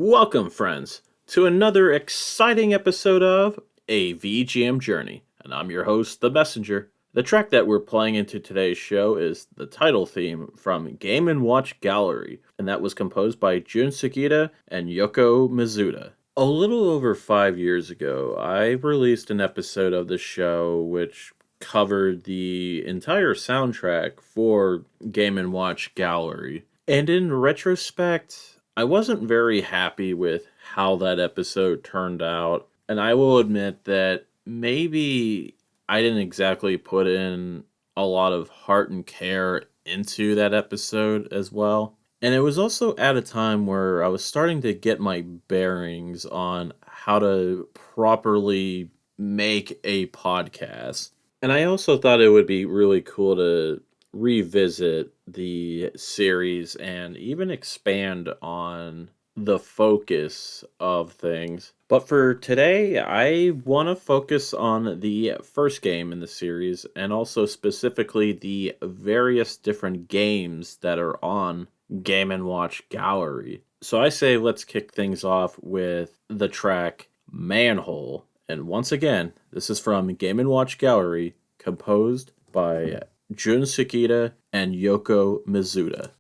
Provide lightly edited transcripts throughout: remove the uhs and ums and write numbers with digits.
Welcome, friends, to another exciting episode of A VGM Journey. And I'm your host, The Messenger. The track that we're playing into today's show is the title theme from Game & Watch Gallery, and that was composed by Sugita and Yoko Mizuta. A little over 5 years ago, I released an episode of the show which covered the entire soundtrack for Game & Watch Gallery. And in retrospect, I wasn't very happy with how that episode turned out, and I will admit that maybe I didn't exactly put in a lot of heart and care into that episode as well. And it was also at a time where I was starting to get my bearings on how to properly make a podcast. And I also thought it would be really cool to revisit the series and even expand on the focus of things. But for today, I want to focus on the first game in the series and also specifically the various different games that are on Game & Watch Gallery. So I say let's kick things off with the track Manhole. And once again, this is from Game & Watch Gallery, composed by Jun Sugita and Yoko Mizuta.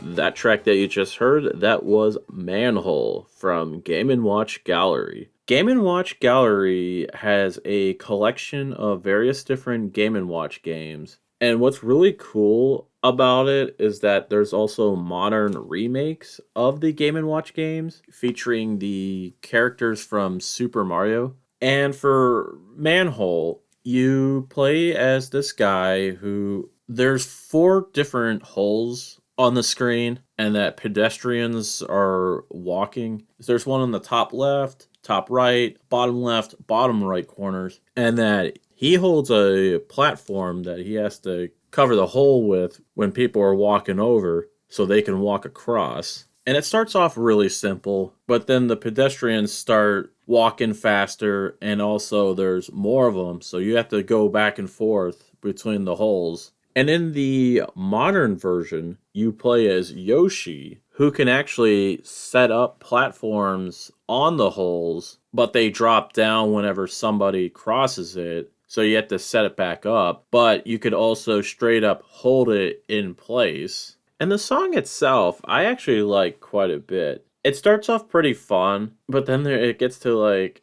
That track that you just heard, that was Manhole from Game & Watch Gallery. Game & Watch Gallery has a collection of various different Game & Watch games. And what's really cool about it is that there's also modern remakes of the Game & Watch games featuring the characters from Super Mario. And for Manhole, you play as this guy who there's 4 different holes on the screen and that pedestrians are walking. There's one on the top left, top right, bottom right corners, and that he holds a platform that he has to cover the hole with when people are walking over so they can walk across. And it starts off really simple, but then the pedestrians start walking faster, and also there's more of them, so you have to go back and forth between the holes. And in the modern version, you play as Yoshi, who can actually set up platforms on the holes, but they drop down whenever somebody crosses it, so you have to set it back up. But you could also straight up hold it in place. And the song itself, I actually like quite a bit. It starts off pretty fun, but then it gets to like,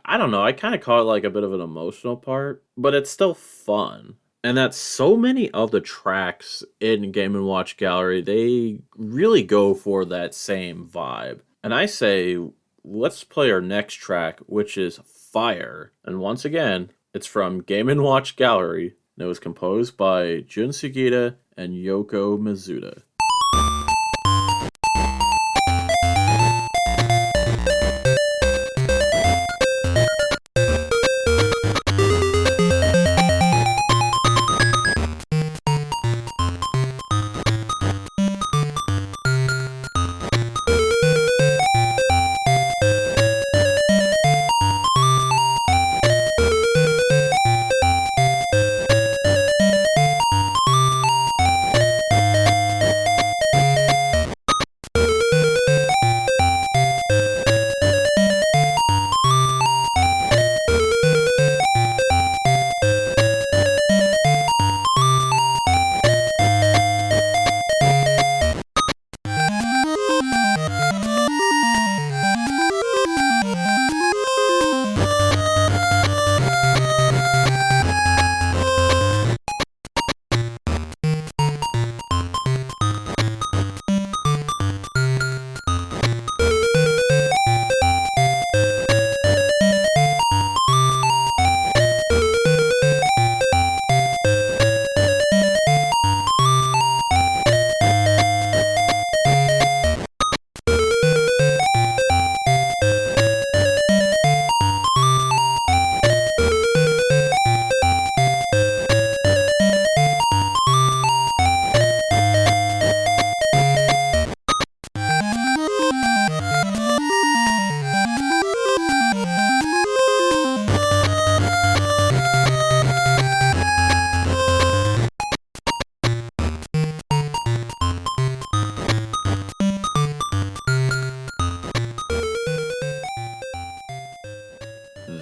I don't know, I kind of call it like a bit of an emotional part, but it's still fun. And that so many of the tracks in Game & Watch Gallery, they really go for that same vibe. And I say, let's play our next track, which is Fire. And once again, it's from Game & Watch Gallery, and it was composed by Jun Sugita and Yoko Mizuta.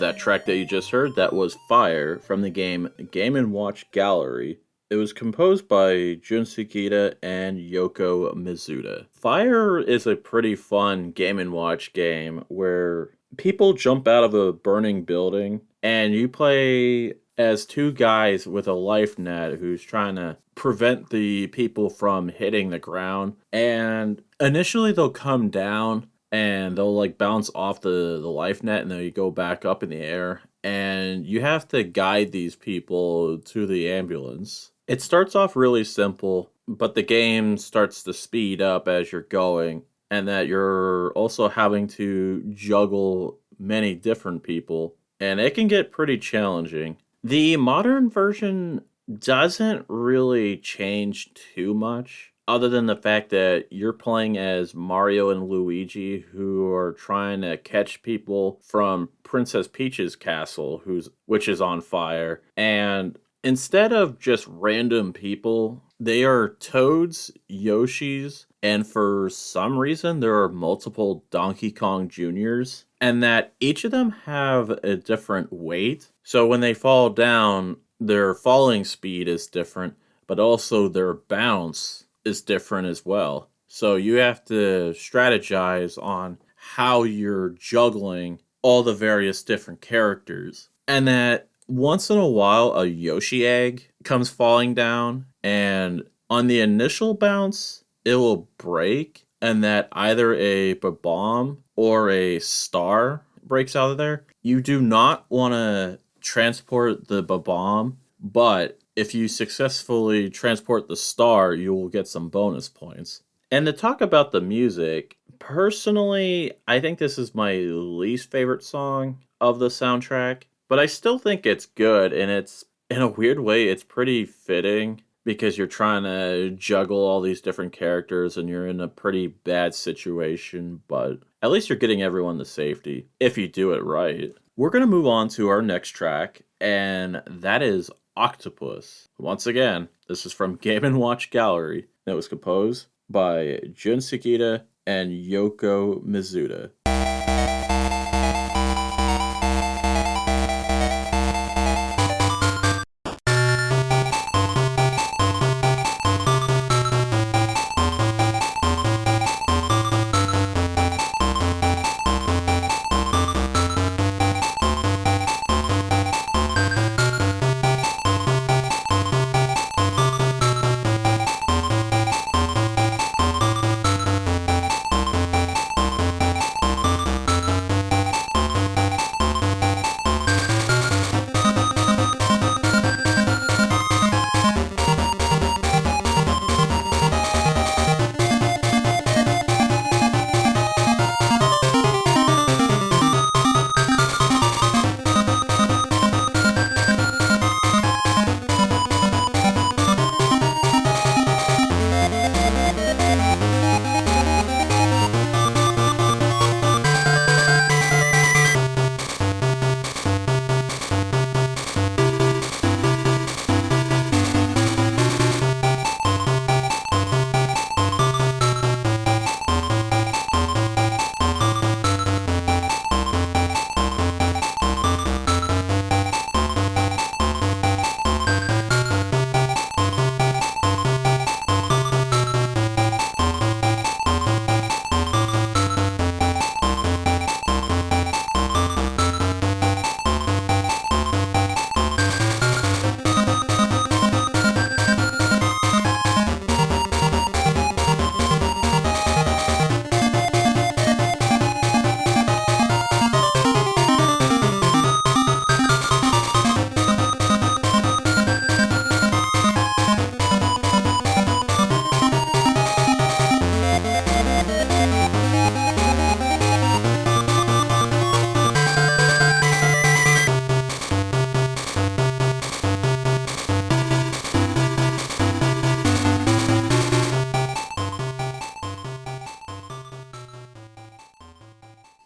That track that you just heard, that was Fire from the game Game & Watch Gallery. It was composed by Jun Sugita and Yoko Mizuta. Fire is a pretty fun Game & Watch game where people jump out of a burning building and you play as two guys with a life net who's trying to prevent the people from hitting the ground. And initially they'll come down and they'll like bounce off the life net and then you go back up in the air and you have to guide these people to the ambulance. It starts off really simple, but the game starts to speed up as you're going, and that you're also having to juggle many different people, and it can get pretty challenging. The modern version doesn't really change too much, other than the fact that you're playing as Mario and Luigi, who are trying to catch people from Princess Peach's castle, which is on fire. And instead of just random people, they are Toads, Yoshis, and for some reason there are multiple Donkey Kong Juniors, and that each of them have a different weight. So when they fall down, their falling speed is different, but also their bounce is different as well. So you have to strategize on how you're juggling all the various different characters. And that once in a while, a Yoshi egg comes falling down, and on the initial bounce, it will break, and that either a bomb or a star breaks out of there. You do not want to transport the bomb, but if you successfully transport the star, you will get some bonus points. And to talk about the music, personally, I think this is my least favorite song of the soundtrack, but I still think it's good, and it's, in a weird way, it's pretty fitting because you're trying to juggle all these different characters and you're in a pretty bad situation, but at least you're getting everyone to safety if you do it right. We're going to move on to our next track, and that is Octopus. Once again, this is from Game & Watch Gallery, and it was composed by Jun Sugita and Yoko Mizuta.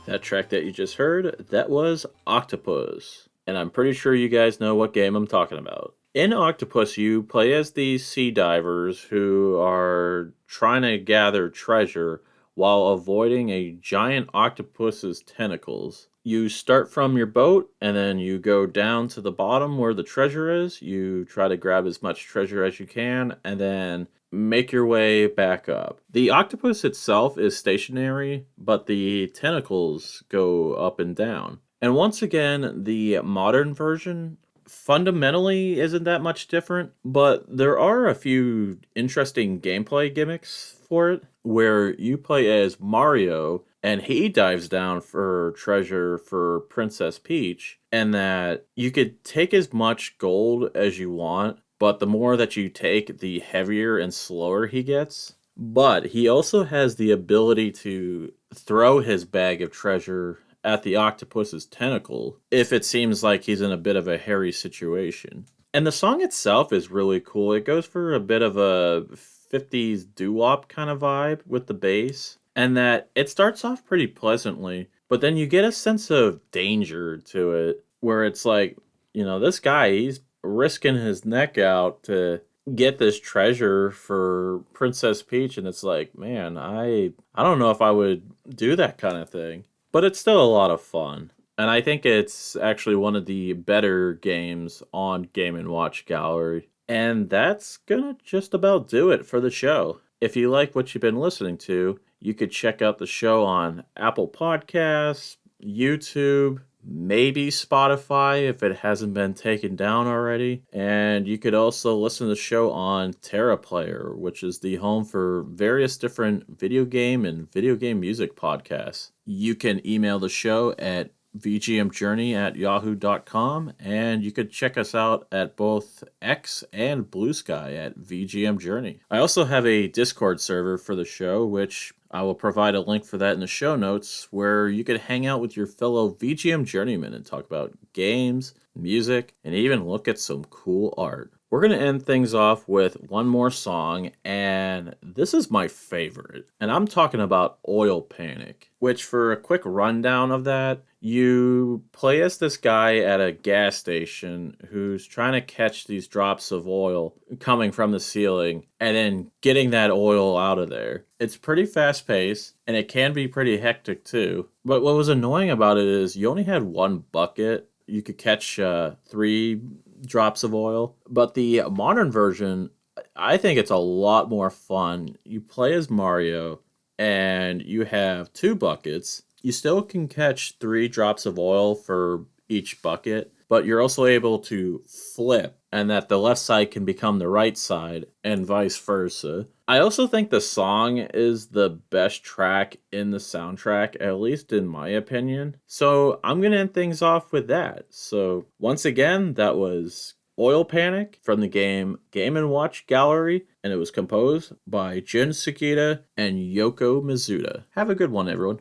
That track that you just heard, that was Octopus. And I'm pretty sure you guys know what game I'm talking about. In Octopus, you play as these sea divers who are trying to gather treasure while avoiding a giant octopus's tentacles. You start from your boat and then you go down to the bottom where the treasure is. You try to grab as much treasure as you can and then make your way back up. The octopus itself is stationary, but the tentacles go up and down. And once again, the modern version fundamentally isn't that much different, but there are a few interesting gameplay gimmicks for it where you play as Mario and he dives down for treasure for Princess Peach, and that you could take as much gold as you want, but the more that you take, the heavier and slower he gets. But he also has the ability to throw his bag of treasure at the octopus's tentacle if it seems like he's in a bit of a hairy situation. And the song itself is really cool. It goes for a bit of a 50s doo-wop kind of vibe with the bass, and that it starts off pretty pleasantly, but then you get a sense of danger to it where it's like, this guy, he's risking his neck out to get this treasure for Princess Peach, and it's like, man, I don't know if I would do that kind of thing. But it's still a lot of fun. And I think it's actually one of the better games on Game & Watch Gallery. And that's gonna just about do it for the show. If you like what you've been listening to, you could check out the show on Apple Podcasts, YouTube, maybe Spotify if it hasn't been taken down already. And you could also listen to the show on TerraPlayer, which is the home for various different video game and video game music podcasts. You can email the show at vgmjourney@yahoo.com, and you could check us out at both X and Blue Sky at VGMJourney. I also have a Discord server for the show, which I will provide a link for that in the show notes, where you could hang out with your fellow VGM journeymen and talk about games, music, and even look at some cool art. We're going to end things off with one more song, and this is my favorite. And I'm talking about Oil Panic, which, for a quick rundown of that, you play as this guy at a gas station who's trying to catch these drops of oil coming from the ceiling and then getting that oil out of there. It's pretty fast paced and it can be pretty hectic too. But what was annoying about it is you only had one bucket. You could catch 3 drops of oil. But the modern version, I think it's a lot more fun. You play as Mario and you have 2 buckets. You still can catch 3 drops of oil for each bucket, but you're also able to flip, and that the left side can become the right side, and vice versa. I also think the song is the best track in the soundtrack, at least in my opinion. So I'm going to end things off with that. So once again, that was Oil Panic from the game Game & Watch Gallery, and it was composed by Jun Sugita and Yoko Mizuta. Have a good one, everyone.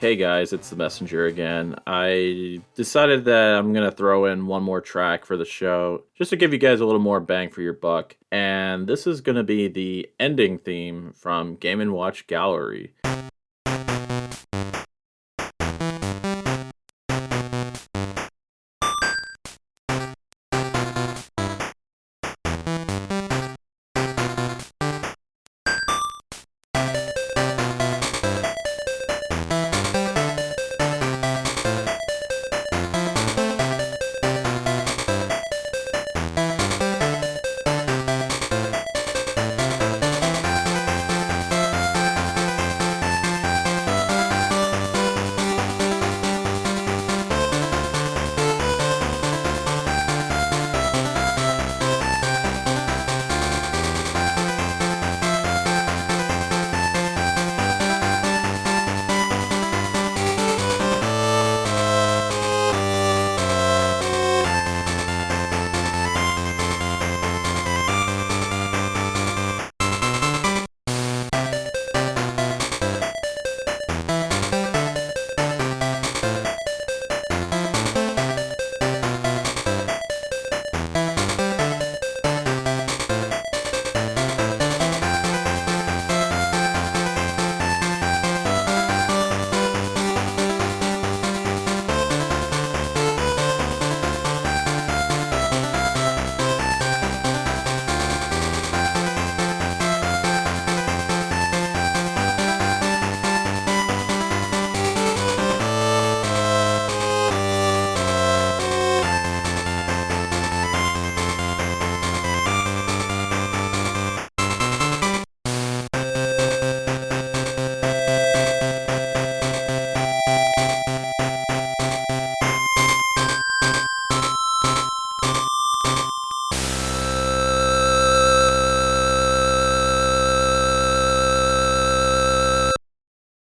Hey guys, it's the Messenger again. I decided that I'm gonna throw in one more track for the show, just to give you guys a little more bang for your buck. And this is gonna be the ending theme from Game & Watch Gallery.